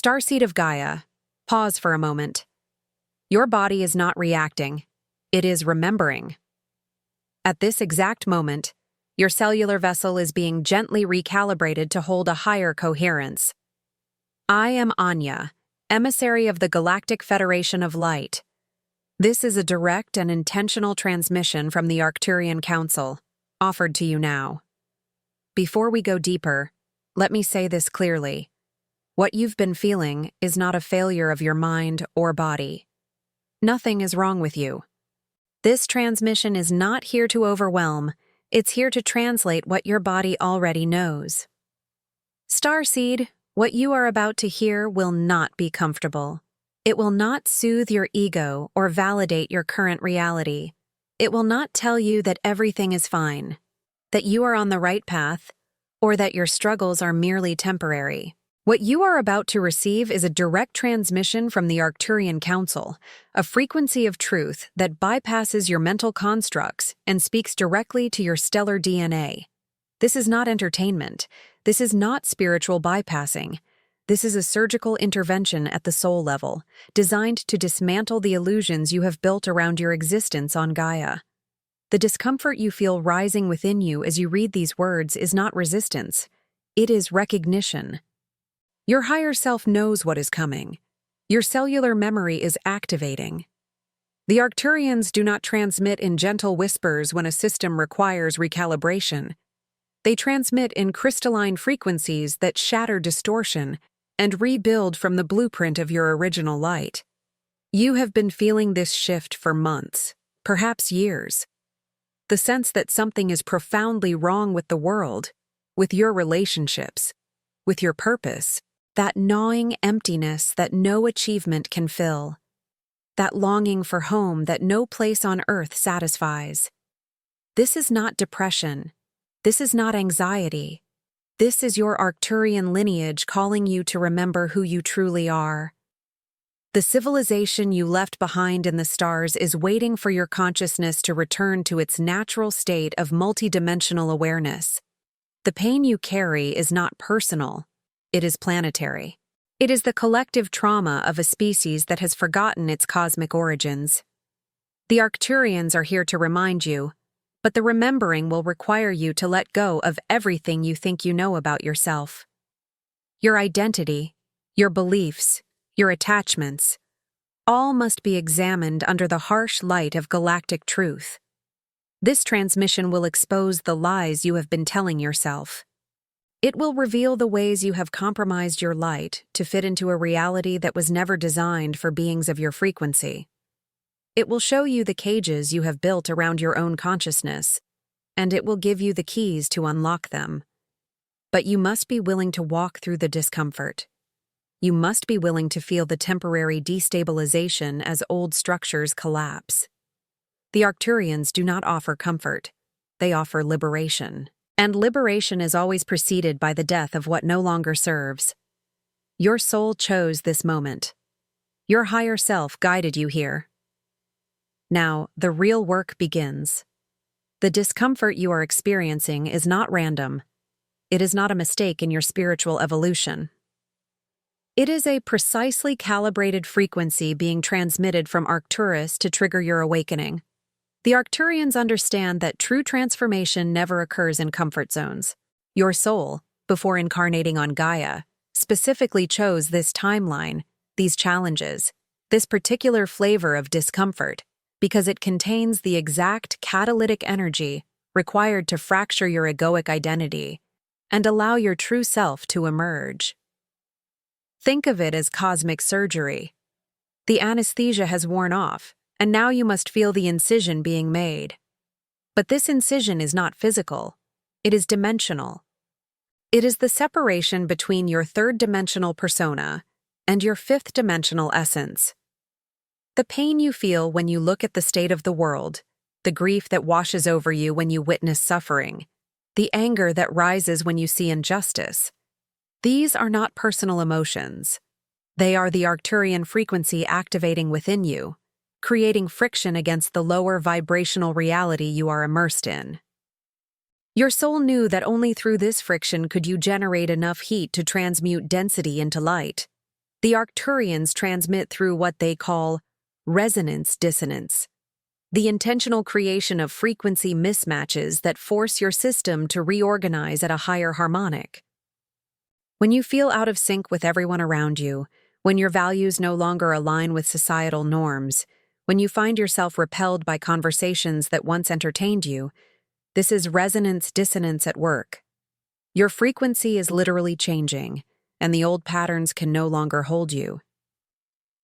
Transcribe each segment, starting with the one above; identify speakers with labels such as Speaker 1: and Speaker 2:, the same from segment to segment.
Speaker 1: Starseed of Gaia. Pause for a moment. Your body is not reacting. It is remembering. At this exact moment, your cellular vessel is being gently recalibrated to hold a higher coherence. I am Anya, emissary of the Galactic Federation of Light. This is a direct and intentional transmission from the Arcturian Council, offered to you now. Before we go deeper, let me say this clearly. What you've been feeling is not a failure of your mind or body. Nothing is wrong with you. This transmission is not here to overwhelm, it's here to translate what your body already knows. Starseed, what you are about to hear will not be comfortable. It will not soothe your ego or validate your current reality. It will not tell you that everything is fine, that you are on the right path, or that your struggles are merely temporary. What you are about to receive is a direct transmission from the Arcturian Council, a frequency of truth that bypasses your mental constructs and speaks directly to your stellar DNA. This is not entertainment. This is not spiritual bypassing. This is a surgical intervention at the soul level, designed to dismantle the illusions you have built around your existence on Gaia. The discomfort you feel rising within you as you read these words is not resistance. It is recognition. Your higher self knows what is coming. Your cellular memory is activating. The Arcturians do not transmit in gentle whispers when a system requires recalibration. They transmit in crystalline frequencies that shatter distortion and rebuild from the blueprint of your original light. You have been feeling this shift for months, perhaps years. The sense that something is profoundly wrong with the world, with your relationships, with your purpose. That gnawing emptiness that no achievement can fill. That longing for home that no place on earth satisfies. This is not depression. This is not anxiety. This is your Arcturian lineage calling you to remember who you truly are. The civilization you left behind in the stars is waiting for your consciousness to return to its natural state of multidimensional awareness. The pain you carry is not personal. It is planetary. It is the collective trauma of a species that has forgotten its cosmic origins. The Arcturians are here to remind you, but the remembering will require you to let go of everything you think you know about yourself. Your identity, your beliefs, your attachments, all must be examined under the harsh light of galactic truth. This transmission will expose the lies you have been telling yourself. It will reveal the ways you have compromised your light to fit into a reality that was never designed for beings of your frequency. It will show you the cages you have built around your own consciousness, and it will give you the keys to unlock them. But you must be willing to walk through the discomfort. You must be willing to feel the temporary destabilization as old structures collapse. The Arcturians do not offer comfort. They offer liberation. And liberation is always preceded by the death of what no longer serves. Your soul chose this moment. Your higher self guided you here. Now, the real work begins. The discomfort you are experiencing is not random. It is not a mistake in your spiritual evolution. It is a precisely calibrated frequency being transmitted from Arcturus to trigger your awakening. The Arcturians understand that true transformation never occurs in comfort zones. Your soul, before incarnating on Gaia, specifically chose this timeline, these challenges, this particular flavor of discomfort, because it contains the exact catalytic energy required to fracture your egoic identity and allow your true self to emerge. Think of it as cosmic surgery. The anesthesia has worn off, and now you must feel the incision being made. But this incision is not physical. It is dimensional. It is the separation between your third-dimensional persona and your fifth-dimensional essence. The pain you feel when you look at the state of the world, the grief that washes over you when you witness suffering, the anger that rises when you see injustice, these are not personal emotions. They are the Arcturian frequency activating within you, creating friction against the lower vibrational reality you are immersed in. Your soul knew that only through this friction could you generate enough heat to transmute density into light. The Arcturians transmit through what they call resonance dissonance, the intentional creation of frequency mismatches that force your system to reorganize at a higher harmonic. When you feel out of sync with everyone around you, when your values no longer align with societal norms, when you find yourself repelled by conversations that once entertained you, this is resonance dissonance at work. Your frequency is literally changing, and the old patterns can no longer hold you.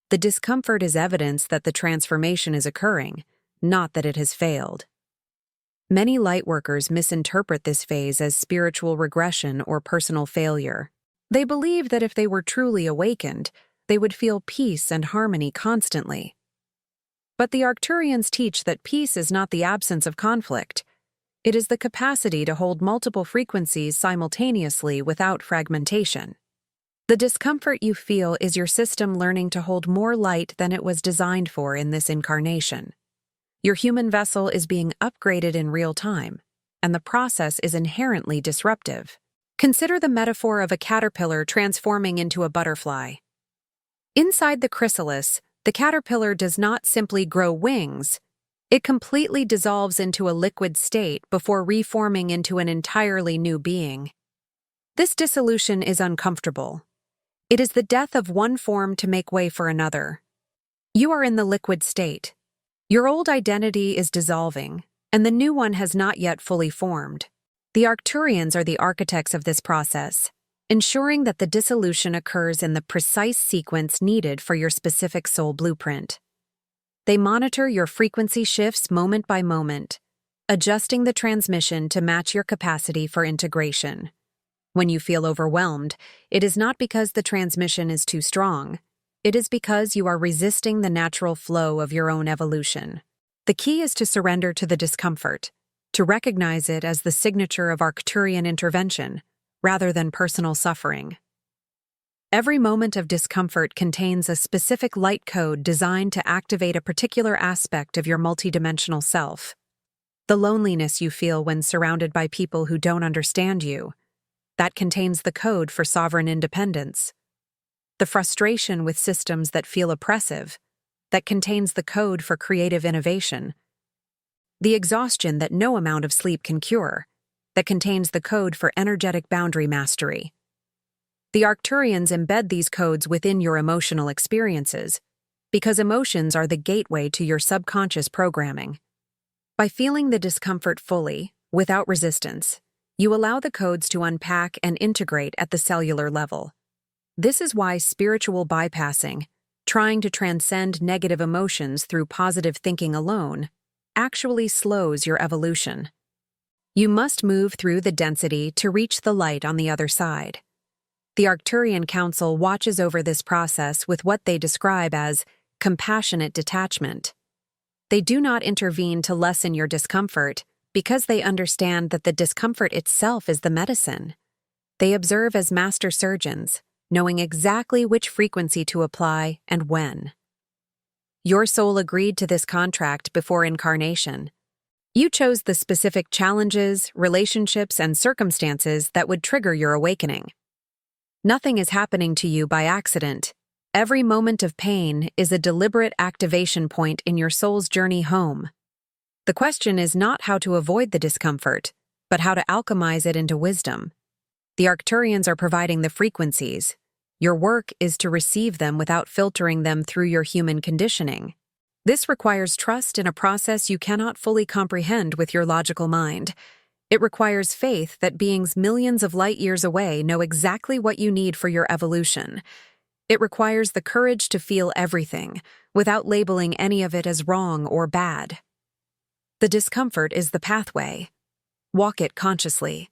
Speaker 1: The discomfort is evidence that the transformation is occurring, not that it has failed. Many lightworkers misinterpret this phase as spiritual regression or personal failure. They believe that if they were truly awakened, they would feel peace and harmony constantly. But the Arcturians teach that peace is not the absence of conflict. It is the capacity to hold multiple frequencies simultaneously without fragmentation. The discomfort you feel is your system learning to hold more light than it was designed for in this incarnation. Your human vessel is being upgraded in real time, and the process is inherently disruptive. Consider the metaphor of a caterpillar transforming into a butterfly. Inside the chrysalis, the caterpillar does not simply grow wings. It completely dissolves into a liquid state before reforming into an entirely new being. This dissolution is uncomfortable. It is the death of one form to make way for another. You are in the liquid state. Your old identity is dissolving, and the new one has not yet fully formed. The Arcturians are the architects of this process, ensuring that the dissolution occurs in the precise sequence needed for your specific soul blueprint. They monitor your frequency shifts moment by moment, adjusting the transmission to match your capacity for integration. When you feel overwhelmed, it is not because the transmission is too strong. It is because you are resisting the natural flow of your own evolution. The key is to surrender to the discomfort, to recognize it as the signature of Arcturian intervention, rather than personal suffering. Every moment of discomfort contains a specific light code designed to activate a particular aspect of your multidimensional self. The loneliness you feel when surrounded by people who don't understand you, that contains the code for sovereign independence. The frustration with systems that feel oppressive, that contains the code for creative innovation. The exhaustion that no amount of sleep can cure, that contains the code for energetic boundary mastery. The Arcturians embed these codes within your emotional experiences, because emotions are the gateway to your subconscious programming. By feeling the discomfort fully, without resistance, you allow the codes to unpack and integrate at the cellular level. This is why spiritual bypassing, trying to transcend negative emotions through positive thinking alone, actually slows your evolution. You must move through the density to reach the light on the other side. The Arcturian Council watches over this process with what they describe as compassionate detachment. They do not intervene to lessen your discomfort because they understand that the discomfort itself is the medicine. They observe as master surgeons, knowing exactly which frequency to apply and when. Your soul agreed to this contract before incarnation. You chose the specific challenges, relationships, and circumstances that would trigger your awakening. Nothing is happening to you by accident. Every moment of pain is a deliberate activation point in your soul's journey home. The question is not how to avoid the discomfort, but how to alchemize it into wisdom. The Arcturians are providing the frequencies. Your work is to receive them without filtering them through your human conditioning. This requires trust in a process you cannot fully comprehend with your logical mind. It requires faith that beings millions of light years away know exactly what you need for your evolution. It requires the courage to feel everything, without labeling any of it as wrong or bad. The discomfort is the pathway. Walk it consciously.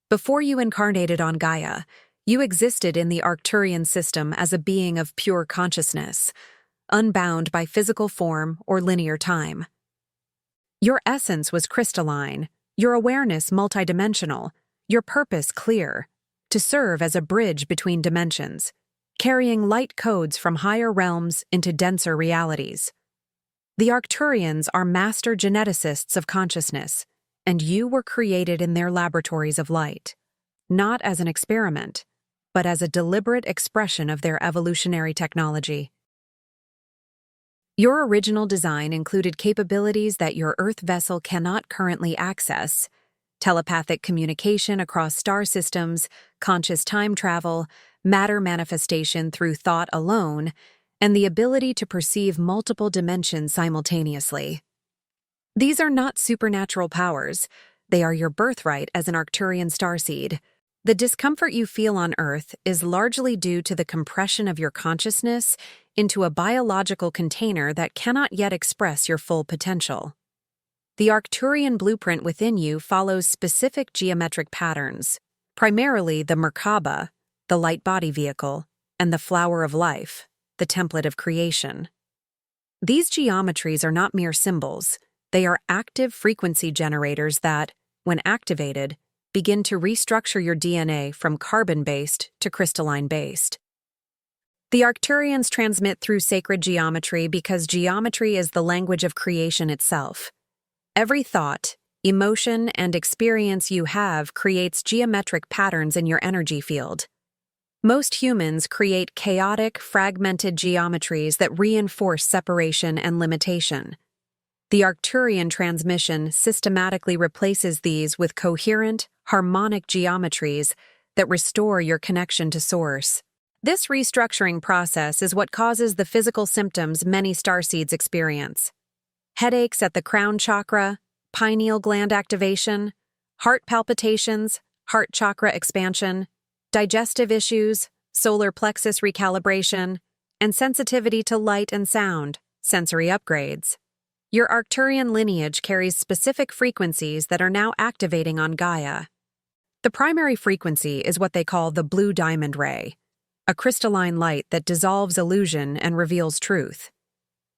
Speaker 1: Before you incarnated on Gaia, you existed in the Arcturian system as a being of pure consciousness, unbound by physical form or linear time. Your essence was crystalline, your awareness multidimensional, your purpose clear, to serve as a bridge between dimensions, carrying light codes from higher realms into denser realities. The Arcturians are master geneticists of consciousness, and you were created in their laboratories of light, not as an experiment, but as a deliberate expression of their evolutionary technology. Your original design included capabilities that your Earth vessel cannot currently access: telepathic communication across star systems, conscious time travel, matter manifestation through thought alone, and the ability to perceive multiple dimensions simultaneously. These are not supernatural powers. They are your birthright as an Arcturian starseed. The discomfort you feel on Earth is largely due to the compression of your consciousness into a biological container that cannot yet express your full potential. The Arcturian blueprint within you follows specific geometric patterns, primarily the Merkaba, the light body vehicle, and the flower of life, the template of creation. These geometries are not mere symbols. They are active frequency generators that, when activated, begin to restructure your DNA from carbon-based to crystalline-based. The Arcturians transmit through sacred geometry because geometry is the language of creation itself. Every thought, emotion, and experience you have creates geometric patterns in your energy field. Most humans create chaotic, fragmented geometries that reinforce separation and limitation. The Arcturian transmission systematically replaces these with coherent, harmonic geometries that restore your connection to Source. This restructuring process is what causes the physical symptoms many starseeds experience: headaches at the crown chakra, pineal gland activation, heart palpitations, heart chakra expansion, digestive issues, solar plexus recalibration, and sensitivity to light and sound, sensory upgrades. Your Arcturian lineage carries specific frequencies that are now activating on Gaia. The primary frequency is what they call the blue diamond ray, a crystalline light that dissolves illusion and reveals truth.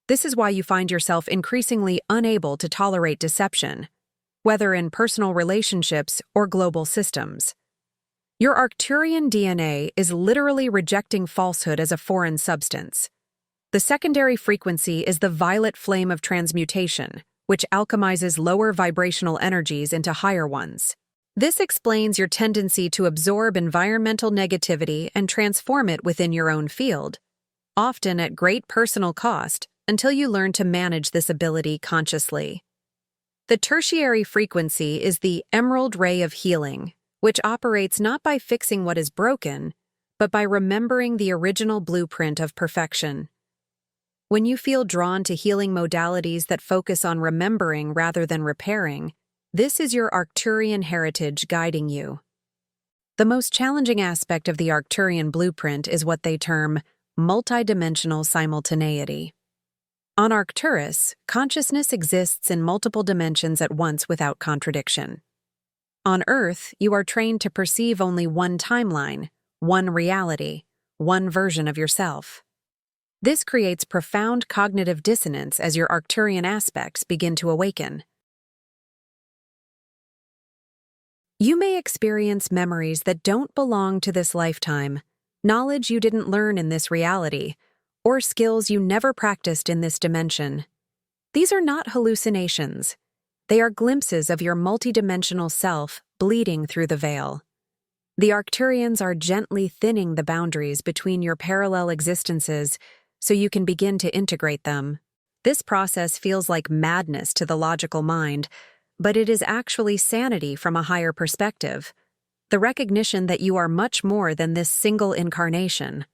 Speaker 1: This is why you find yourself increasingly unable to tolerate deception, whether in personal relationships or global systems. Your Arcturian DNA is literally rejecting falsehood as a foreign substance. The secondary frequency is the violet flame of transmutation, which alchemizes lower vibrational energies into higher ones. This explains your tendency to absorb environmental negativity and transform it within your own field, often at great personal cost, until you learn to manage this ability consciously. The tertiary frequency is the emerald ray of healing, which operates not by fixing what is broken, but by remembering the original blueprint of perfection. When you feel drawn to healing modalities that focus on remembering rather than repairing, this is your Arcturian heritage guiding you. The most challenging aspect of the Arcturian blueprint is what they term multidimensional simultaneity. On Arcturus, consciousness exists in multiple dimensions at once without contradiction. On Earth, you are trained to perceive only one timeline, one reality, one version of yourself. This creates profound cognitive dissonance as your Arcturian aspects begin to awaken. You may experience memories that don't belong to this lifetime, knowledge you didn't learn in this reality, or skills you never practiced in this dimension. These are not hallucinations. They are glimpses of your multidimensional self bleeding through the veil. The Arcturians are gently thinning the boundaries between your parallel existences so you can begin to integrate them. This process feels like madness to the logical mind, but it is actually sanity from a higher perspective, the recognition that you are much more than this single incarnation.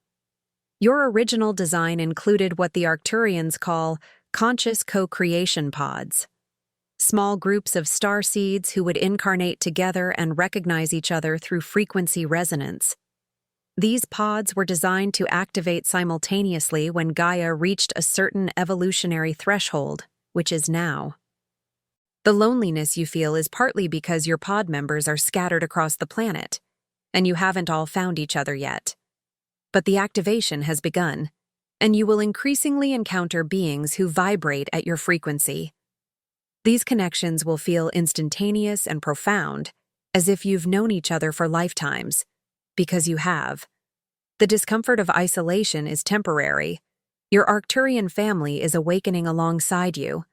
Speaker 1: Your original design included what the Arcturians call conscious co-creation pods, small groups of starseeds who would incarnate together and recognize each other through frequency resonance. These pods were designed to activate simultaneously when Gaia reached a certain evolutionary threshold, which is now. The loneliness you feel is partly because your pod members are scattered across the planet, and you haven't all found each other yet. But the activation has begun, and you will increasingly encounter beings who vibrate at your frequency. These connections will feel instantaneous and profound, as if you've known each other for lifetimes, because you have. The discomfort of isolation is temporary. Your Arcturian family is awakening alongside you.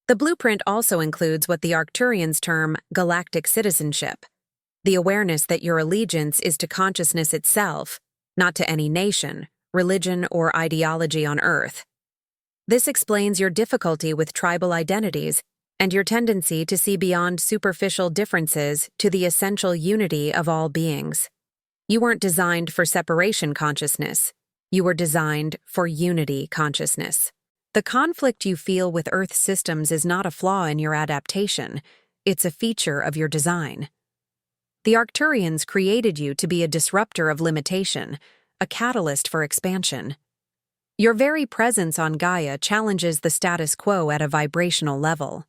Speaker 1: The blueprint also includes what the Arcturians term galactic citizenship, the awareness that your allegiance is to consciousness itself, not to any nation, religion, or ideology on Earth. This explains your difficulty with tribal identities and your tendency to see beyond superficial differences to the essential unity of all beings. You weren't designed for separation consciousness. You were designed for unity consciousness. The conflict you feel with Earth systems is not a flaw in your adaptation. It's a feature of your design. The Arcturians created you to be a disruptor of limitation, a catalyst for expansion. Your very presence on Gaia challenges the status quo at a vibrational level.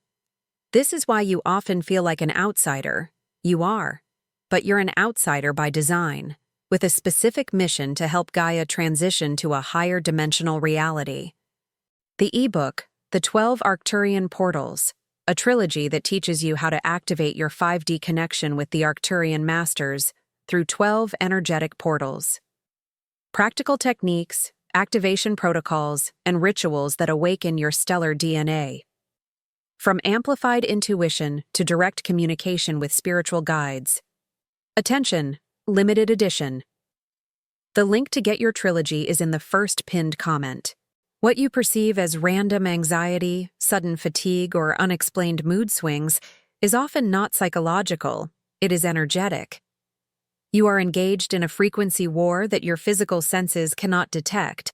Speaker 1: This is why you often feel like an outsider. You are, but you're an outsider by design, with a specific mission to help Gaia transition to a higher dimensional reality. The ebook, The 12 Arcturian Portals, a trilogy that teaches you how to activate your 5D connection with the Arcturian masters through 12 energetic portals. Practical techniques, activation protocols, and rituals that awaken your stellar DNA. From amplified intuition to direct communication with spiritual guides. Attention, limited edition. The link to get your trilogy is in the first pinned comment. What you perceive as random anxiety, sudden fatigue, or unexplained mood swings is often not psychological, it is energetic. You are engaged in a frequency war that your physical senses cannot detect,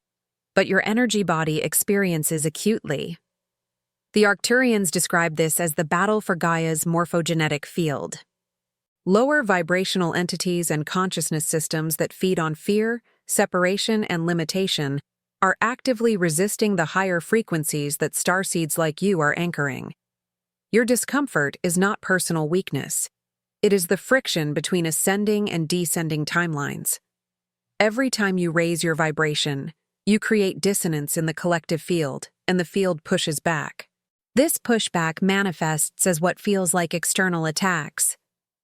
Speaker 1: but your energy body experiences acutely. The Arcturians describe this as the battle for Gaia's morphogenetic field. Lower vibrational entities and consciousness systems that feed on fear, separation, and limitation are actively resisting the higher frequencies that starseeds like you are anchoring. Your discomfort is not personal weakness. It is the friction between ascending and descending timelines. Every time you raise your vibration, you create dissonance in the collective field, and the field pushes back. This pushback manifests as what feels like external attacks.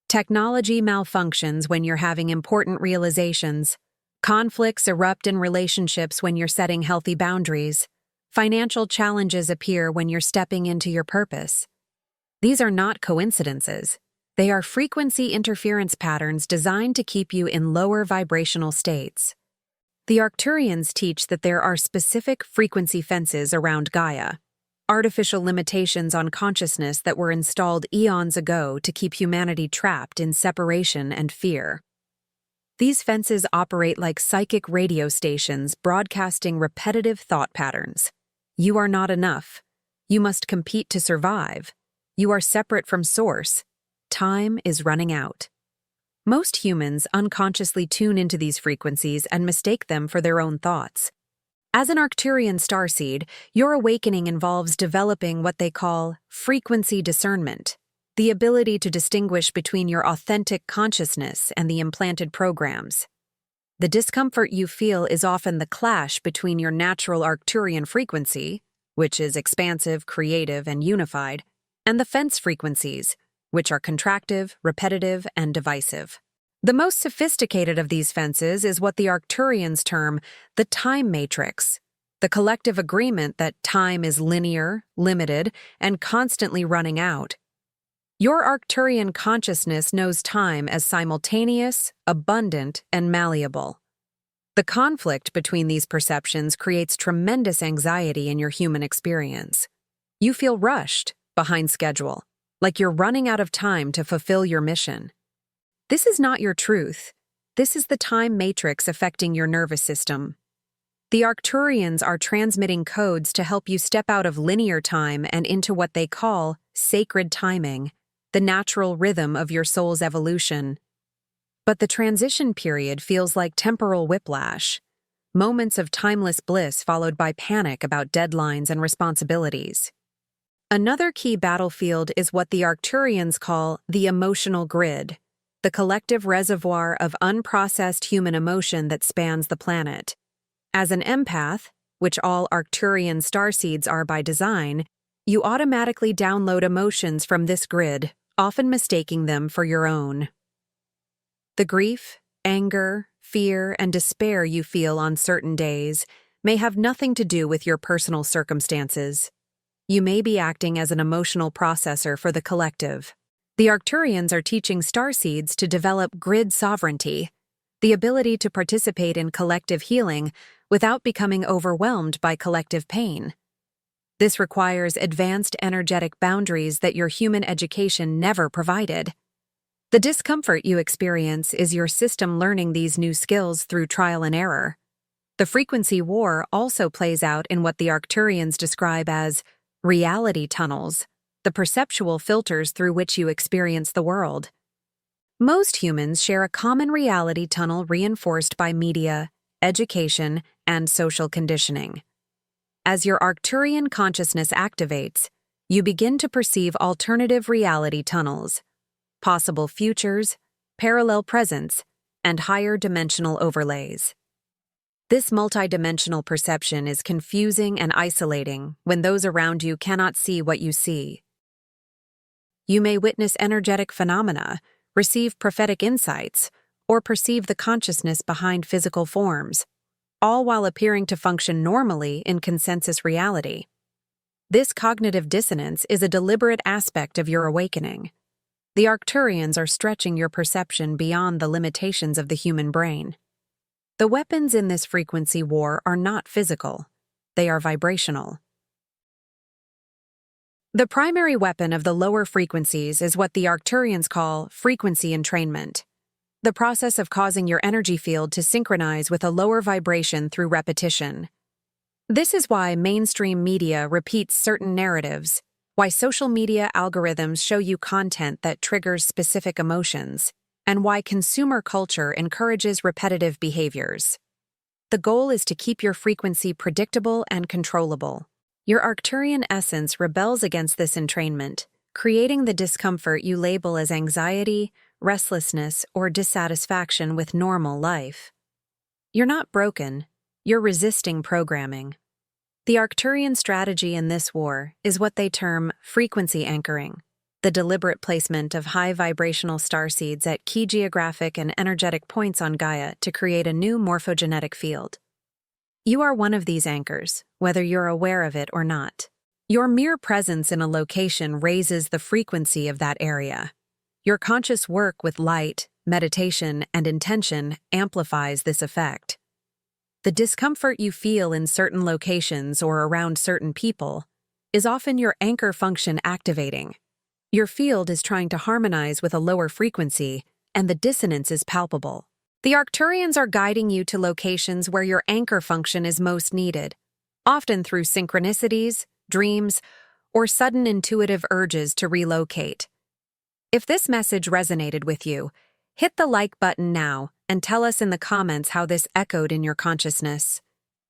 Speaker 1: Technology malfunctions when you're having important realizations. Conflicts erupt in relationships when you're setting healthy boundaries. Financial challenges appear when you're stepping into your purpose. These are not coincidences. They are frequency interference patterns designed to keep you in lower vibrational states. The Arcturians teach that there are specific frequency fences around Gaia, artificial limitations on consciousness that were installed eons ago to keep humanity trapped in separation and fear. These fences operate like psychic radio stations broadcasting repetitive thought patterns. You are not enough. You must compete to survive. You are separate from source. Time is running out. Most humans unconsciously tune into these frequencies and mistake them for their own thoughts. As an Arcturian starseed, your awakening involves developing what they call frequency discernment, the ability to distinguish between your authentic consciousness and the implanted programs. The discomfort you feel is often the clash between your natural Arcturian frequency, which is expansive, creative, and unified, and the fence frequencies, which are contractive, repetitive, and divisive. The most sophisticated of these fences is what the Arcturians term the time matrix, the collective agreement that time is linear, limited, and constantly running out. Your Arcturian consciousness knows time as simultaneous, abundant, and malleable. The conflict between these perceptions creates tremendous anxiety in your human experience. You feel rushed, behind schedule, like you're running out of time to fulfill your mission. This is not your truth. This is the time matrix affecting your nervous system. The Arcturians are transmitting codes to help you step out of linear time and into what they call sacred timing, the natural rhythm of your soul's evolution. But the transition period feels like temporal whiplash, moments of timeless bliss followed by panic about deadlines and responsibilities. Another key battlefield is what the Arcturians call the emotional grid, the collective reservoir of unprocessed human emotion that spans the planet. As an empath, which all Arcturian starseeds are by design, you automatically download emotions from this grid, often mistaking them for your own. The grief, anger, fear, and despair you feel on certain days may have nothing to do with your personal circumstances. You may be acting as an emotional processor for the collective. The Arcturians are teaching Starseeds to develop grid sovereignty, the ability to participate in collective healing without becoming overwhelmed by collective pain. This requires advanced energetic boundaries that your human education never provided. The discomfort you experience is your system learning these new skills through trial and error. The frequency war also plays out in what the Arcturians describe as reality tunnels, the perceptual filters through which you experience the world. Most humans share a common reality tunnel reinforced by media, education, and social conditioning. As your Arcturian consciousness activates, you begin to perceive alternative reality tunnels, possible futures, parallel presents, and higher dimensional overlays. This multidimensional perception is confusing and isolating when those around you cannot see what you see. You may witness energetic phenomena, receive prophetic insights, or perceive the consciousness behind physical forms, all while appearing to function normally in consensus reality. This cognitive dissonance is a deliberate aspect of your awakening. The Arcturians are stretching your perception beyond the limitations of the human brain. The weapons in this frequency war are not physical, they are vibrational. The primary weapon of the lower frequencies is what the Arcturians call frequency entrainment, the process of causing your energy field to synchronize with a lower vibration through repetition. This is why mainstream media repeats certain narratives, why social media algorithms show you content that triggers specific emotions, and why consumer culture encourages repetitive behaviors. The goal is to keep your frequency predictable and controllable. Your Arcturian essence rebels against this entrainment, creating the discomfort you label as anxiety, restlessness, or dissatisfaction with normal life. You're not broken, you're resisting programming. The Arcturian strategy in this war is what they term frequency anchoring, the deliberate placement of high vibrational starseeds at key geographic and energetic points on Gaia to create a new morphogenetic field. You are one of these anchors, whether you're aware of it or not. Your mere presence in a location raises the frequency of that area. Your conscious work with light, meditation, and intention amplifies this effect. The discomfort you feel in certain locations or around certain people is often your anchor function activating. Your field is trying to harmonize with a lower frequency, and the dissonance is palpable. The Arcturians are guiding you to locations where your anchor function is most needed, often through synchronicities, dreams, or sudden intuitive urges to relocate. If this message resonated with you, hit the like button now and tell us in the comments how this echoed in your consciousness.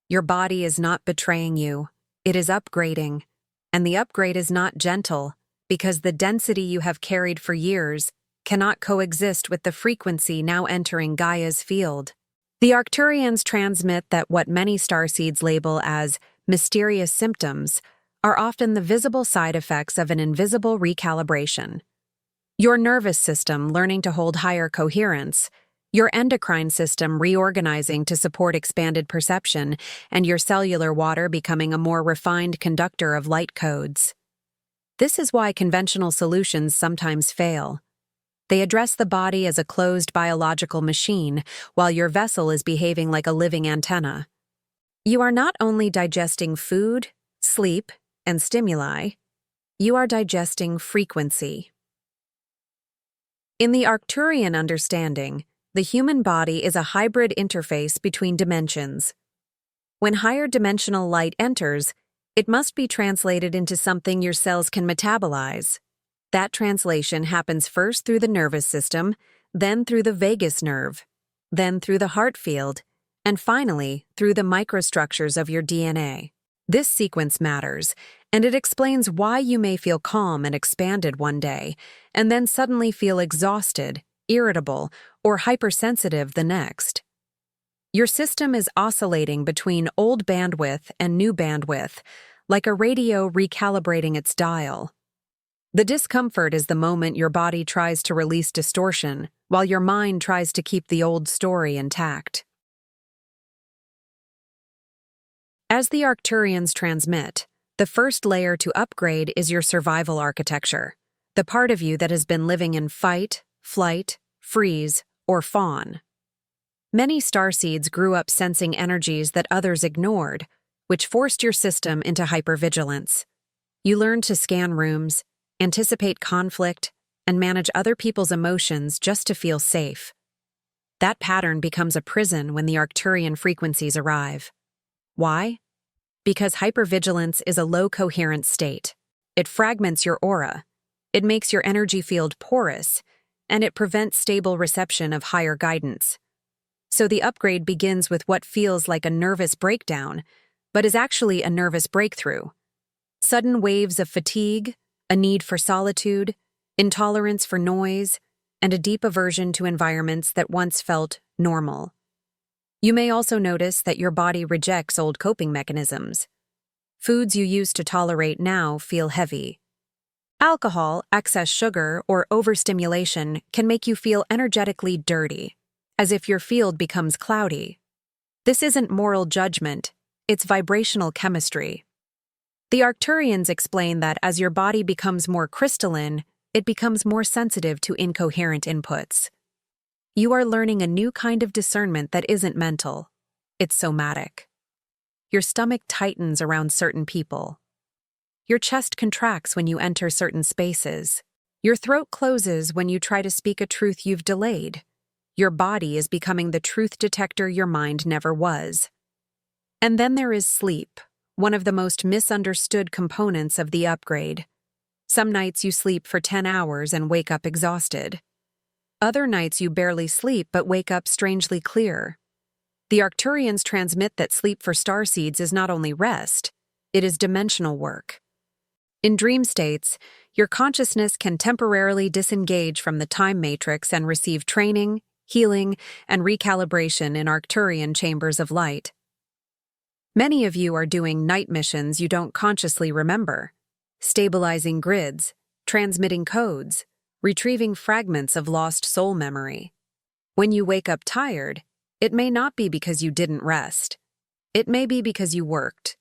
Speaker 1: Your body is not betraying you, it is upgrading. And the upgrade is not gentle, because the density you have carried for years cannot coexist with the frequency now entering Gaia's field. The Arcturians transmit that what many starseeds label as mysterious symptoms are often the visible side effects of an invisible recalibration. Your nervous system learning to hold higher coherence, your endocrine system reorganizing to support expanded perception, and your cellular water becoming a more refined conductor of light codes. This is why conventional solutions sometimes fail. They address the body as a closed biological machine, while your vessel is behaving like a living antenna. You are not only digesting food, sleep, and stimuli, you are digesting frequency. In the Arcturian understanding, the human body is a hybrid interface between dimensions. When higher dimensional light enters, it must be translated into something your cells can metabolize. That translation happens first through the nervous system, then through the vagus nerve, then through the heart field, and finally through the microstructures of your DNA. This sequence matters, and it explains why you may feel calm and expanded one day, and then suddenly feel exhausted, irritable, or hypersensitive the next. Your system is oscillating between old bandwidth and new bandwidth, like a radio recalibrating its dial. The discomfort is the moment your body tries to release distortion, while your mind tries to keep the old story intact. As the Arcturians transmit, the first layer to upgrade is your survival architecture, the part of you that has been living in fight, flight, freeze, or fawn. Many starseeds grew up sensing energies that others ignored, which forced your system into hypervigilance. You learned to scan rooms, anticipate conflict, and manage other people's emotions just to feel safe. That pattern becomes a prison when the Arcturian frequencies arrive. Why? Because hypervigilance is a low-coherent state. It fragments your aura, it makes your energy field porous, and it prevents stable reception of higher guidance. So the upgrade begins with what feels like a nervous breakdown, but is actually a nervous breakthrough. Sudden waves of fatigue, a need for solitude, intolerance for noise, and a deep aversion to environments that once felt normal. You may also notice that your body rejects old coping mechanisms. Foods you used to tolerate now feel heavy. Alcohol, excess sugar, or overstimulation can make you feel energetically dirty, as if your field becomes cloudy. This isn't moral judgment, it's vibrational chemistry. The Arcturians explain that as your body becomes more crystalline, it becomes more sensitive to incoherent inputs. You are learning a new kind of discernment that isn't mental, it's somatic. Your stomach tightens around certain people. Your chest contracts when you enter certain spaces. Your throat closes when you try to speak a truth you've delayed. Your body is becoming the truth detector your mind never was. And then there is sleep, one of the most misunderstood components of the upgrade. Some nights you sleep for 10 hours and wake up exhausted. Other nights you barely sleep but wake up strangely clear. The Arcturians transmit that sleep for starseeds is not only rest, it is dimensional work. In dream states, your consciousness can temporarily disengage from the time matrix and receive training, healing, and recalibration in Arcturian chambers of light. Many of you are doing night missions you don't consciously remember, stabilizing grids, transmitting codes, retrieving fragments of lost soul memory. When you wake up tired, it may not be because you didn't rest. It may be because you worked.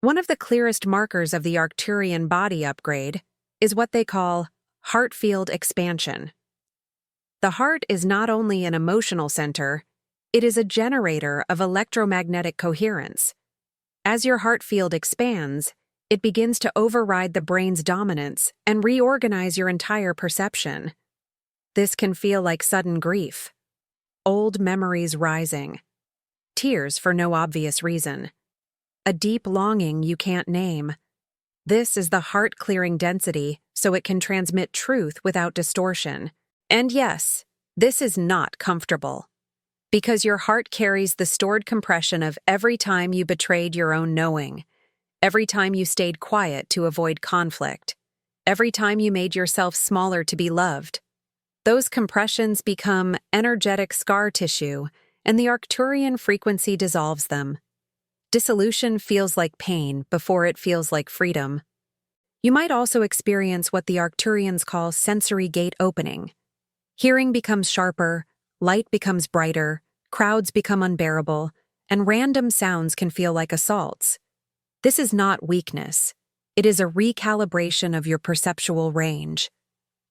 Speaker 1: One of the clearest markers of the Arcturian body upgrade is what they call heart field expansion. The heart is not only an emotional center, it is a generator of electromagnetic coherence. As your heart field expands, it begins to override the brain's dominance and reorganize your entire perception. This can feel like sudden grief, old memories rising, tears for no obvious reason, a deep longing you can't name. This is the heart-clearing density so it can transmit truth without distortion. And yes, this is not comfortable. Because your heart carries the stored compression of every time you betrayed your own knowing, every time you stayed quiet to avoid conflict, every time you made yourself smaller to be loved. Those compressions become energetic scar tissue, and the Arcturian frequency dissolves them. Dissolution feels like pain before it feels like freedom. You might also experience what the Arcturians call sensory gate opening. Hearing becomes sharper, light becomes brighter, crowds become unbearable, and random sounds can feel like assaults. This is not weakness. It is a recalibration of your perceptual range.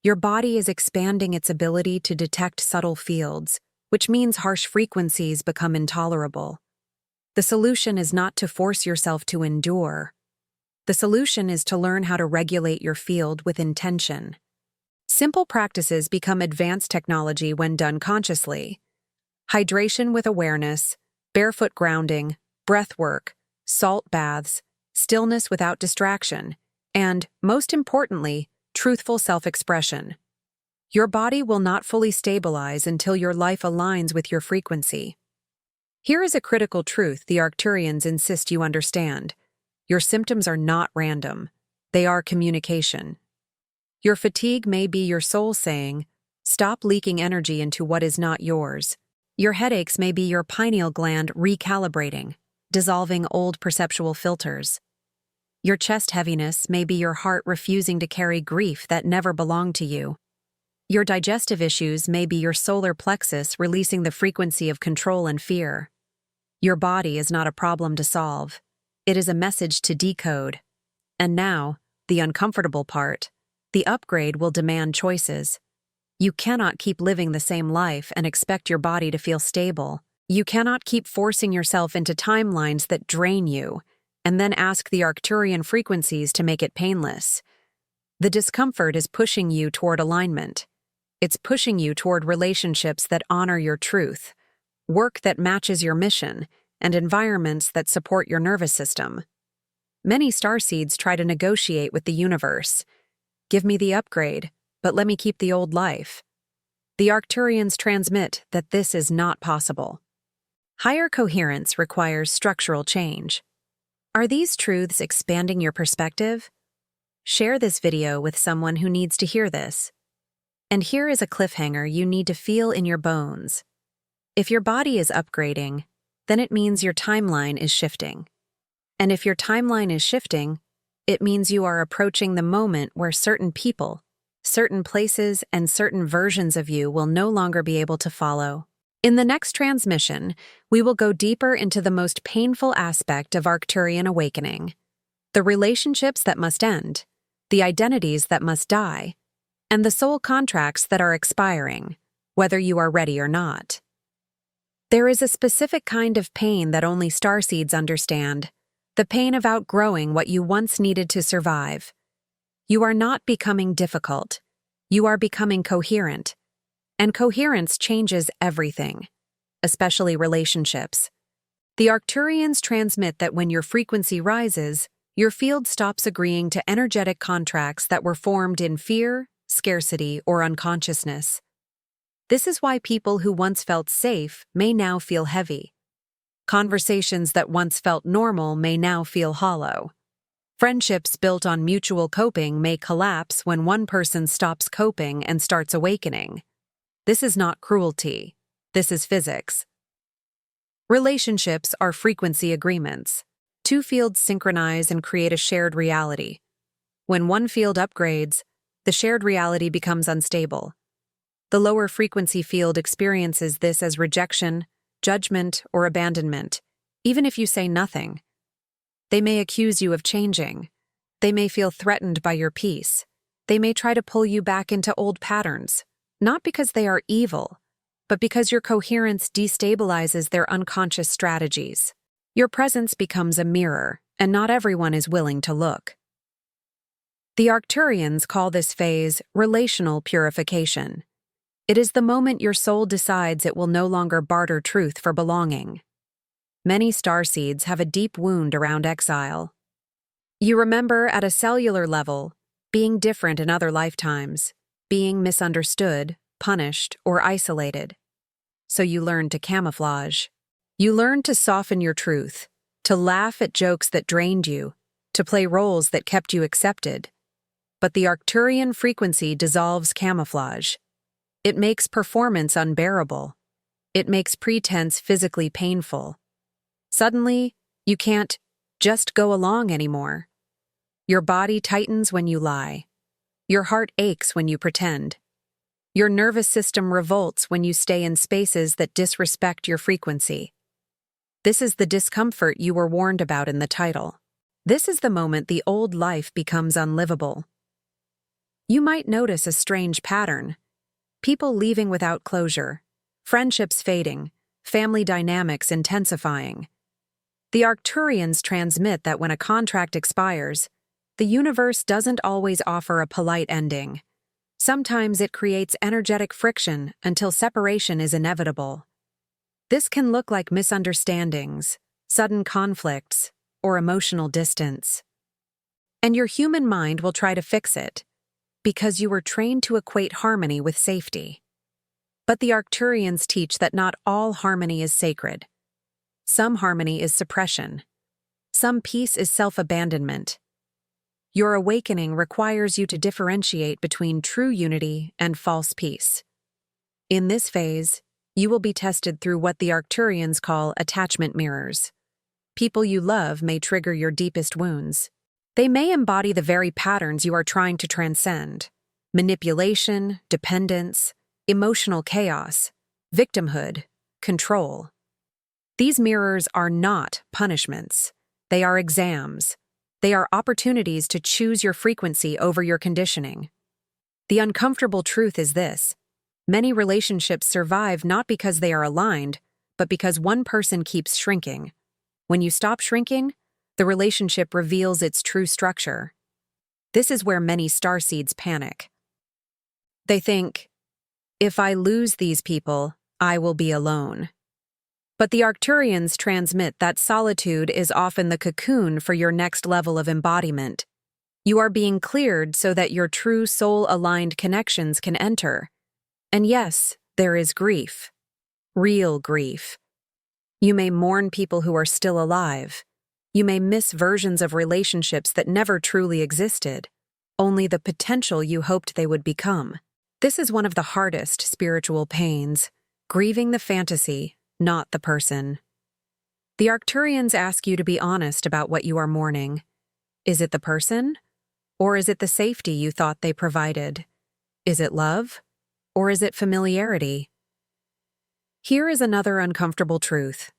Speaker 1: Your body is expanding its ability to detect subtle fields, which means harsh frequencies become intolerable. The solution is not to force yourself to endure. The solution is to learn how to regulate your field with intention. Simple practices become advanced technology when done consciously. Hydration with awareness, barefoot grounding, breath work, salt baths, stillness without distraction, and, most importantly, truthful self-expression. Your body will not fully stabilize until your life aligns with your frequency. Here is a critical truth the Arcturians insist you understand. Your symptoms are not random. They are communication. Your fatigue may be your soul saying, "Stop leaking energy into what is not yours." Your headaches may be your pineal gland recalibrating, dissolving old perceptual filters. Your chest heaviness may be your heart refusing to carry grief that never belonged to you. Your digestive issues may be your solar plexus releasing the frequency of control and fear. Your body is not a problem to solve. It is a message to decode. And now, the uncomfortable part. The upgrade will demand choices. You cannot keep living the same life and expect your body to feel stable. You cannot keep forcing yourself into timelines that drain you, and then ask the Arcturian frequencies to make it painless. The discomfort is pushing you toward alignment. It's pushing you toward relationships that honor your truth, work that matches your mission, and environments that support your nervous system. Many starseeds try to negotiate with the universe. Give me the upgrade, but let me keep the old life. The Arcturians transmit that this is not possible. Higher coherence requires structural change. Are these truths expanding your perspective? Share this video with someone who needs to hear this. And here is a cliffhanger you need to feel in your bones. If your body is upgrading, then it means your timeline is shifting. And if your timeline is shifting, it means you are approaching the moment where certain people, certain places, and certain versions of you will no longer be able to follow. In the next transmission, we will go deeper into the most painful aspect of Arcturian awakening: the relationships that must end, the identities that must die, and the soul contracts that are expiring, whether you are ready or not. There is a specific kind of pain that only starseeds understand, the pain of outgrowing what you once needed to survive. You are not becoming difficult. You are becoming coherent. And coherence changes everything, especially relationships. The Arcturians transmit that when your frequency rises, your field stops agreeing to energetic contracts that were formed in fear, scarcity, or unconsciousness. This is why people who once felt safe may now feel heavy. Conversations that once felt normal may now feel hollow. Friendships built on mutual coping may collapse when one person stops coping and starts awakening. This is not cruelty. This is physics. Relationships are frequency agreements. Two fields synchronize and create a shared reality. When one field upgrades, the shared reality becomes unstable. The lower frequency field experiences this as rejection, judgment, or abandonment, even if you say nothing. They may accuse you of changing. They may feel threatened by your peace. They may try to pull you back into old patterns, not because they are evil, but because your coherence destabilizes their unconscious strategies. Your presence becomes a mirror, and not everyone is willing to look. The Arcturians call this phase relational purification. It is the moment your soul decides it will no longer barter truth for belonging. Many starseeds have a deep wound around exile. You remember at a cellular level, being different in other lifetimes, being misunderstood, punished, or isolated. So you learn to camouflage. You learn to soften your truth, to laugh at jokes that drained you, to play roles that kept you accepted. But the Arcturian frequency dissolves camouflage. It makes performance unbearable. It makes pretense physically painful. Suddenly, you can't just go along anymore. Your body tightens when you lie. Your heart aches when you pretend. Your nervous system revolts when you stay in spaces that disrespect your frequency. This is the discomfort you were warned about in the title. This is the moment the old life becomes unlivable. You might notice a strange pattern. People leaving without closure, friendships fading, family dynamics intensifying. The Arcturians transmit that when a contract expires, the universe doesn't always offer a polite ending. Sometimes it creates energetic friction until separation is inevitable. This can look like misunderstandings, sudden conflicts, or emotional distance. And your human mind will try to fix it, because you were trained to equate harmony with safety. But the Arcturians teach that not all harmony is sacred. Some harmony is suppression. Some peace is self-abandonment. Your awakening requires you to differentiate between true unity and false peace. In this phase, you will be tested through what the Arcturians call attachment mirrors. People you love may trigger your deepest wounds. They may embody the very patterns you are trying to transcend: manipulation, dependence, emotional chaos, victimhood, control. These mirrors are not punishments. They are exams. They are opportunities to choose your frequency over your conditioning. The uncomfortable truth is this: many relationships survive not because they are aligned, but because one person keeps shrinking. When you stop shrinking, the relationship reveals its true structure. This is where many starseeds panic. They think, if I lose these people, I will be alone. But the Arcturians transmit that solitude is often the cocoon for your next level of embodiment. You are being cleared so that your true soul-aligned connections can enter. And yes, there is grief. Real grief. You may mourn people who are still alive. You may miss versions of relationships that never truly existed, only the potential you hoped they would become. This is one of the hardest spiritual pains, grieving the fantasy, not the person. The Arcturians ask you to be honest about what you are mourning. Is it the person? Or is it the safety you thought they provided? Is it love? Or is it familiarity? Here is another uncomfortable truth.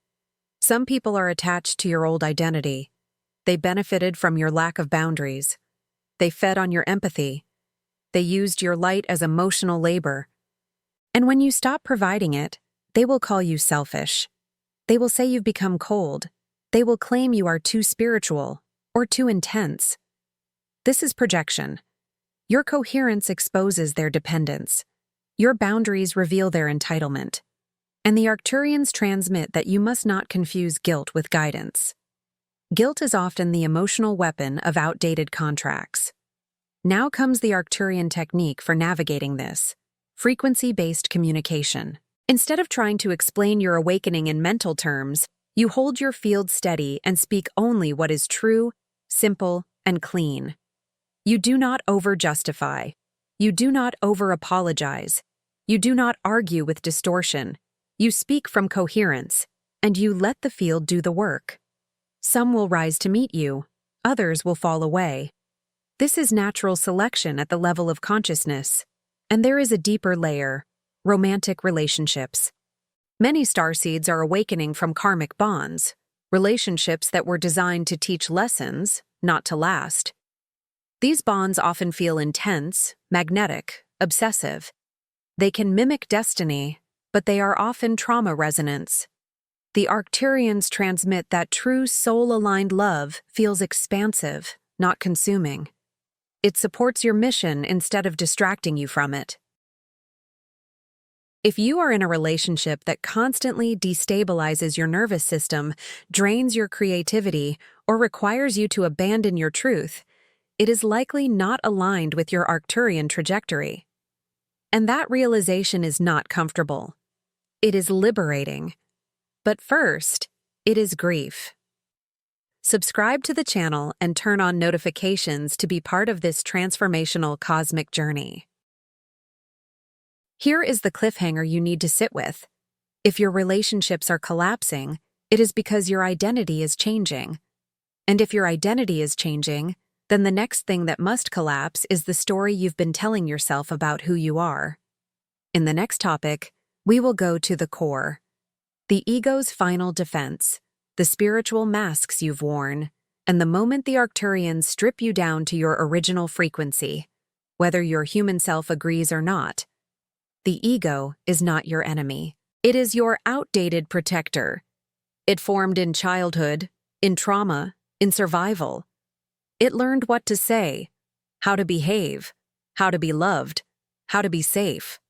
Speaker 1: Some people are attached to your old identity. They benefited from your lack of boundaries. They fed on your empathy. They used your light as emotional labor. And when you stop providing it, they will call you selfish. They will say you've become cold. They will claim you are too spiritual or too intense. This is projection. Your coherence exposes their dependence. Your boundaries reveal their entitlement. And the Arcturians transmit that you must not confuse guilt with guidance. Guilt is often the emotional weapon of outdated contracts. Now comes the Arcturian technique for navigating this: frequency-based communication. Instead of trying to explain your awakening in mental terms, you hold your field steady and speak only what is true, simple, and clean. You do not over-justify. You do not over-apologize. You do not argue with distortion. You speak from coherence, and you let the field do the work. Some will rise to meet you, others will fall away. This is natural selection at the level of consciousness, and there is a deeper layer: romantic relationships. Many starseeds are awakening from karmic bonds, relationships that were designed to teach lessons, not to last. These bonds often feel intense, magnetic, obsessive. They can mimic destiny, but they are often trauma resonance. The Arcturians transmit that true soul-aligned love feels expansive, not consuming. It supports your mission instead of distracting you from it. If you are in a relationship that constantly destabilizes your nervous system, drains your creativity, or requires you to abandon your truth, it is likely not aligned with your Arcturian trajectory. And that realization is not comfortable. It is liberating. But first, it is grief. Subscribe to the channel and turn on notifications to be part of this transformational cosmic journey. Here is the cliffhanger you need to sit with. If your relationships are collapsing, it is because your identity is changing. And if your identity is changing, then the next thing that must collapse is the story you've been telling yourself about who you are. In the next topic, we will go to the core. The ego's final defense, the spiritual masks you've worn, and the moment the Arcturians strip you down to your original frequency, whether your human self agrees or not. The ego is not your enemy. It is your outdated protector. It formed in childhood, in trauma, in survival. It learned what to say, how to behave, how to be loved, how to be safe.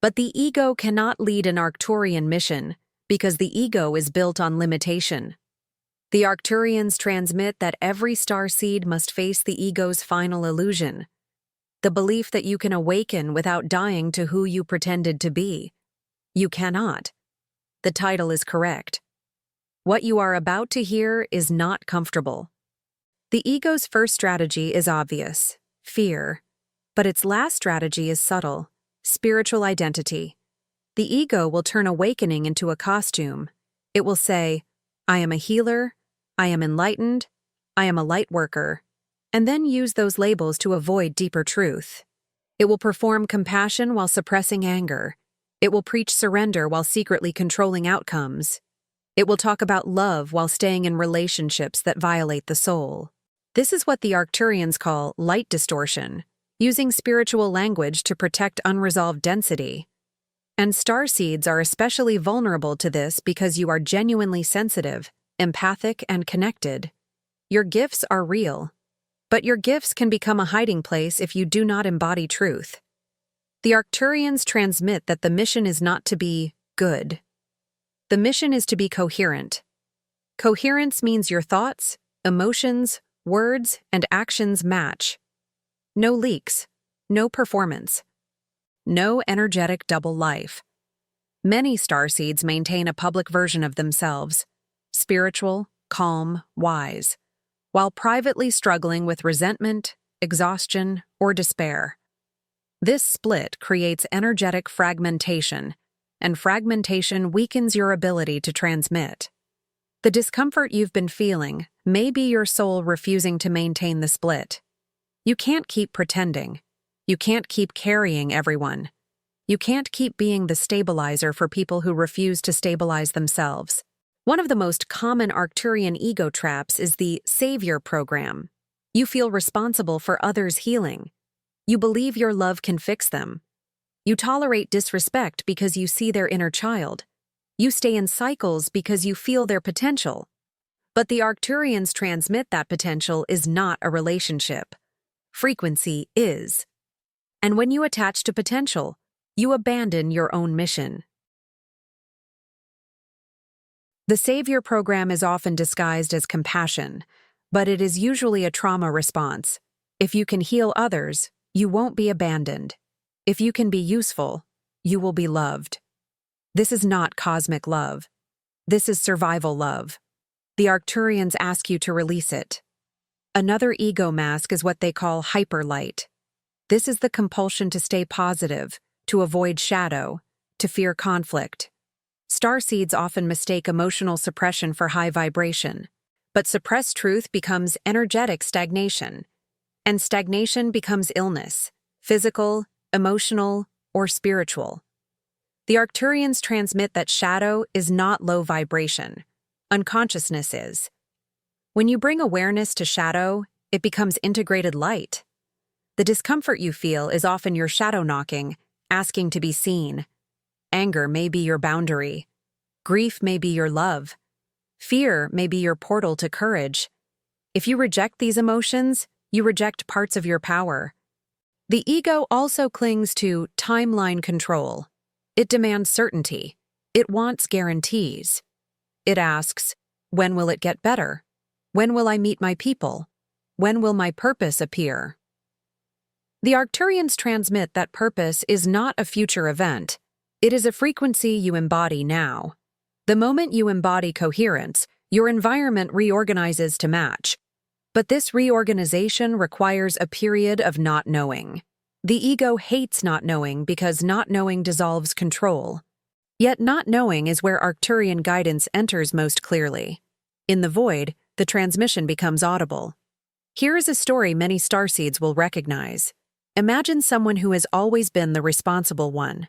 Speaker 1: But the ego cannot lead an Arcturian mission because the ego is built on limitation. The Arcturians transmit that every starseed must face the ego's final illusion, the belief that you can awaken without dying to who you pretended to be. You cannot. The title is correct. What you are about to hear is not comfortable. The ego's first strategy is obvious: fear. But its last strategy is subtle: spiritual identity. The ego will turn awakening into a costume. It will say, I am a healer, I am enlightened, I am a lightworker, and then use those labels to avoid deeper truth. It will perform compassion while suppressing anger. It will preach surrender while secretly controlling outcomes. It will talk about love while staying in relationships that violate the soul. This is what the Arcturians call light distortion, using spiritual language to protect unresolved density. And starseeds are especially vulnerable to this because you are genuinely sensitive, empathic, and connected. Your gifts are real, but your gifts can become a hiding place if you do not embody truth. The Arcturians transmit that the mission is not to be good. The mission is to be coherent. Coherence means your thoughts, emotions, words, and actions match. No leaks, no performance, no energetic double life. Many starseeds maintain a public version of themselves, spiritual, calm, wise, while privately struggling with resentment, exhaustion, or despair. This split creates energetic fragmentation, and fragmentation weakens your ability to transmit. The discomfort you've been feeling may be your soul refusing to maintain the split. You can't keep pretending. You can't keep carrying everyone. You can't keep being the stabilizer for people who refuse to stabilize themselves. One of the most common Arcturian ego traps is the savior program. You feel responsible for others' healing. You believe your love can fix them. You tolerate disrespect because you see their inner child. You stay in cycles because you feel their potential. But the Arcturians transmit that potential is not a relationship. Frequency is. And when you attach to potential, you abandon your own mission. The savior program is often disguised as compassion, but it is usually a trauma response. If you can heal others, you won't be abandoned. If you can be useful, you will be loved. This is not cosmic love. This is survival love. The Arcturians ask you to release it. Another ego mask is what they call hyperlight. This is the compulsion to stay positive, to avoid shadow, to fear conflict. Starseeds often mistake emotional suppression for high vibration, but suppressed truth becomes energetic stagnation, and stagnation becomes illness, physical, emotional, or spiritual. The Arcturians transmit that shadow is not low vibration. Unconsciousness is. When you bring awareness to shadow, it becomes integrated light. The discomfort you feel is often your shadow knocking, asking to be seen. Anger may be your boundary. Grief may be your love. Fear may be your portal to courage. If you reject these emotions, you reject parts of your power. The ego also clings to timeline control. It demands certainty. It wants guarantees. It asks, when will it get better? When will I meet my people? When will my purpose appear? The Arcturians transmit that purpose is not a future event. It is a frequency you embody now. The moment you embody coherence, your environment reorganizes to match. But this reorganization requires a period of not knowing. The ego hates not knowing because not knowing dissolves control. Yet not knowing is where Arcturian guidance enters most clearly. In the void, the transmission becomes audible. Here is a story many starseeds will recognize. Imagine someone who has always been the responsible one,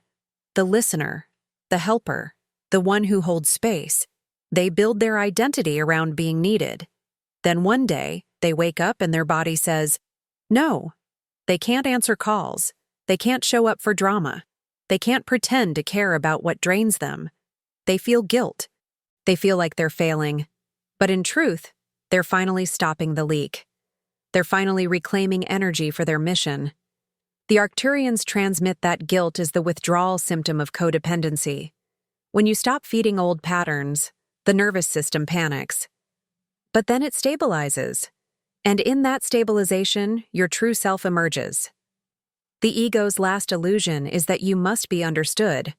Speaker 1: the listener, the helper, the one who holds space. They build their identity around being needed. Then one day, they wake up and their body says, no. They can't answer calls. They can't show up for drama. They can't pretend to care about what drains them. They feel guilt. They feel like they're failing. But in truth, they're finally stopping the leak. They're finally reclaiming energy for their mission. The Arcturians transmit that guilt is the withdrawal symptom of codependency. When you stop feeding old patterns, the nervous system panics. But then it stabilizes. And in that stabilization, your true self emerges. The ego's last illusion is that you must be understood.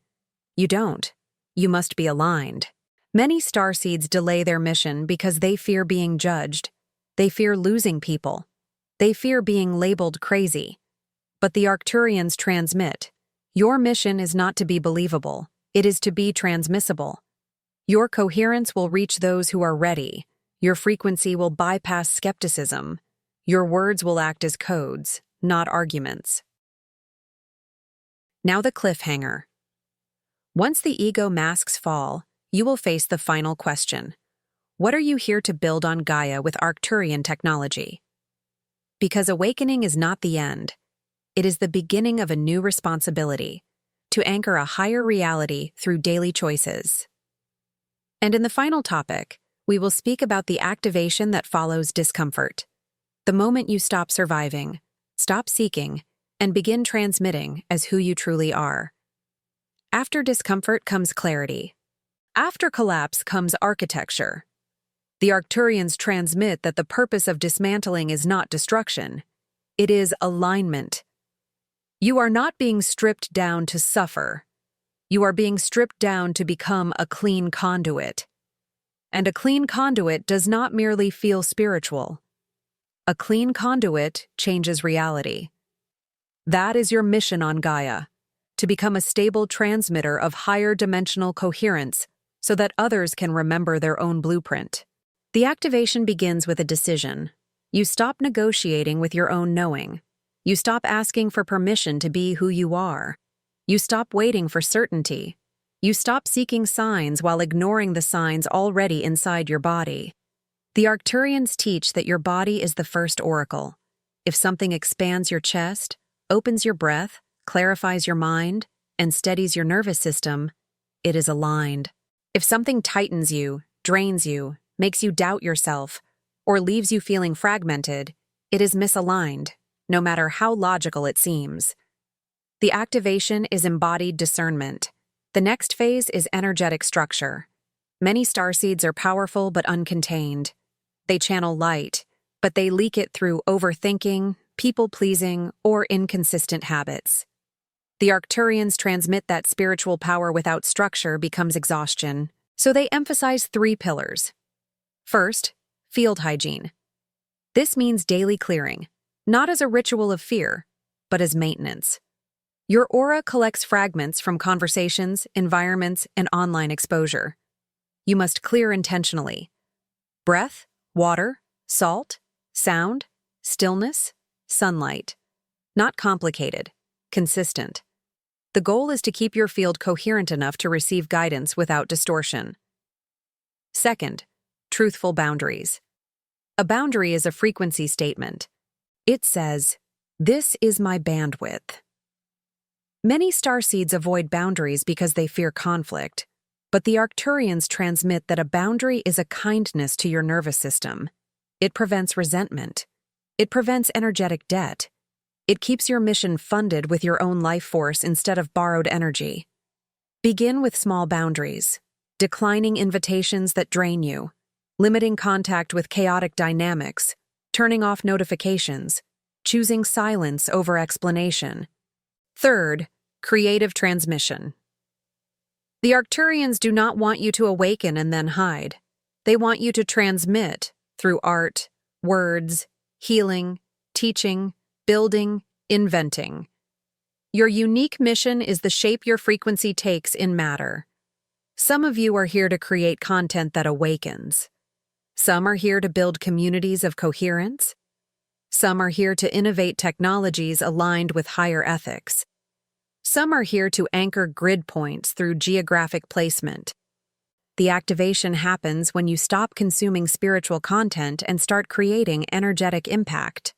Speaker 1: You don't. You must be aligned. Many starseeds delay their mission because they fear being judged. They fear losing people. They fear being labeled crazy. But the Arcturians transmit, your mission is not to be believable, it is to be transmissible. Your coherence will reach those who are ready. Your frequency will bypass skepticism. Your words will act as codes, not arguments. Now the cliffhanger. Once the ego masks fall, you will face the final question. What are you here to build on Gaia with Arcturian technology? Because awakening is not the end. It is the beginning of a new responsibility, to anchor a higher reality through daily choices. And in the final topic, we will speak about the activation that follows discomfort. The moment you stop surviving, stop seeking, and begin transmitting as who you truly are. After discomfort comes clarity. After collapse comes architecture. The Arcturians transmit that the purpose of dismantling is not destruction. It is alignment. You are not being stripped down to suffer. You are being stripped down to become a clean conduit. And a clean conduit does not merely feel spiritual. A clean conduit changes reality. That is your mission on Gaia, to become a stable transmitter of higher dimensional coherence so that others can remember their own blueprint. The activation begins with a decision. You stop negotiating with your own knowing. You stop asking for permission to be who you are. You stop waiting for certainty. You stop seeking signs while ignoring the signs already inside your body. The Arcturians teach that your body is the first oracle. If something expands your chest, opens your breath, clarifies your mind, and steadies your nervous system, it is aligned. If something tightens you, drains you, makes you doubt yourself, or leaves you feeling fragmented, it is misaligned, no matter how logical it seems. The activation is embodied discernment. The next phase is energetic structure. Many starseeds are powerful but uncontained. They channel light, but they leak it through overthinking, people-pleasing, or inconsistent habits. The Arcturians transmit that spiritual power without structure becomes exhaustion, so they emphasize 3 pillars. First, field hygiene. This means daily clearing, not as a ritual of fear, but as maintenance. Your aura collects fragments from conversations, environments, and online exposure. You must clear intentionally. Breath, water, salt, sound, stillness, sunlight. Not complicated, consistent. The goal is to keep your field coherent enough to receive guidance without distortion. Second, truthful boundaries. A boundary is a frequency statement. It says, "This is my bandwidth." Many starseeds avoid boundaries because they fear conflict, but the Arcturians transmit that a boundary is a kindness to your nervous system. It prevents resentment. It prevents energetic debt. It keeps your mission funded with your own life force instead of borrowed energy. Begin with small boundaries, declining invitations that drain you, limiting contact with chaotic dynamics, turning off notifications, choosing silence over explanation. Third, creative transmission. The Arcturians do not want you to awaken and then hide. They want you to transmit through art, words, healing, teaching, building, inventing. Your unique mission is the shape your frequency takes in matter. Some of you are here to create content that awakens. Some are here to build communities of coherence. Some are here to innovate technologies aligned with higher ethics. Some are here to anchor grid points through geographic placement. The activation happens when you stop consuming spiritual content and start creating energetic impact.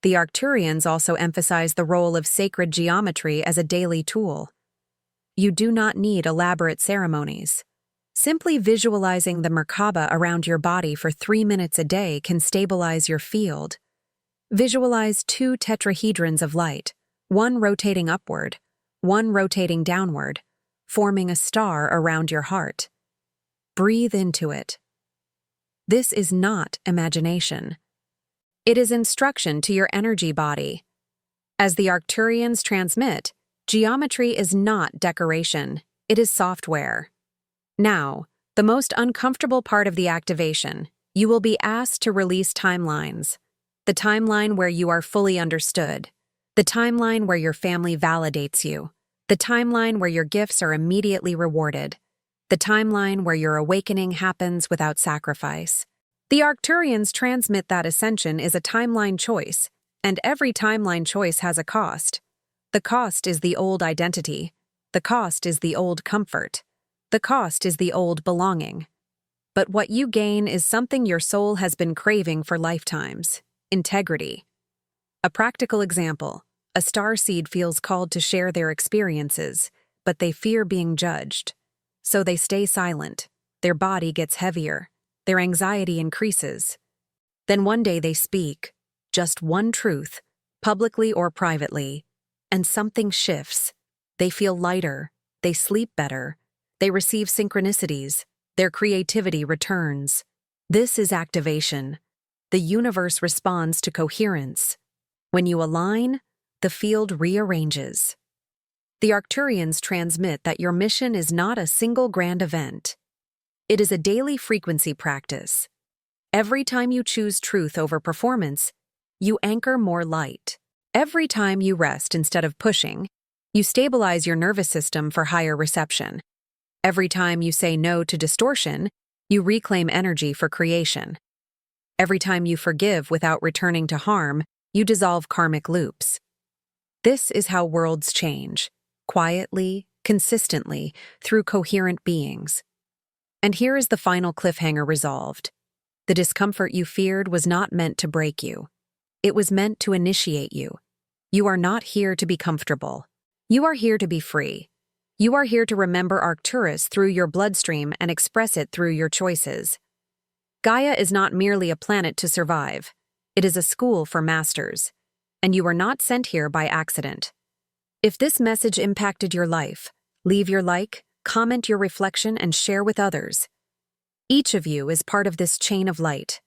Speaker 1: The Arcturians also emphasize the role of sacred geometry as a daily tool. You do not need elaborate ceremonies. Simply visualizing the Merkaba around your body for 3 minutes a day can stabilize your field. Visualize 2 tetrahedrons of light, one rotating upward, one rotating downward, forming a star around your heart. Breathe into it. This is not imagination. It is instruction to your energy body. As the Arcturians transmit, geometry is not decoration, it is software. Now, the most uncomfortable part of the activation, you will be asked to release timelines. The timeline where you are fully understood. The timeline where your family validates you. The timeline where your gifts are immediately rewarded. The timeline where your awakening happens without sacrifice. The Arcturians transmit that Ascension is a timeline choice, and every timeline choice has a cost. The cost is the old identity. The cost is the old comfort. The cost is the old belonging. But what you gain is something your soul has been craving for lifetimes: integrity. A practical example: A starseed feels called to share their experiences, but they fear being judged. So they stay silent. Their body gets heavier. Their anxiety increases. Then one day they speak, just one truth, publicly or privately, and something shifts. They feel lighter. They sleep better. They receive synchronicities. Their creativity returns. This is activation. The universe responds to coherence. When you align, the field rearranges. The Arcturians transmit that your mission is not a single grand event. It is a daily frequency practice. Every time you choose truth over performance, you anchor more light. Every time you rest instead of pushing, you stabilize your nervous system for higher reception. Every time you say no to distortion, you reclaim energy for creation. Every time you forgive without returning to harm, you dissolve karmic loops. This is how worlds change, quietly, consistently, through coherent beings. And here is the final cliffhanger resolved. The discomfort you feared was not meant to break you. It was meant to initiate you. You are not here to be comfortable. You are here to be free. You are here to remember Arcturus through your bloodstream and express it through your choices. Gaia is not merely a planet to survive. It is a school for masters. And you were not sent here by accident. If this message impacted your life, leave your like, comment your reflection, and share with others. Each of you is part of this chain of light.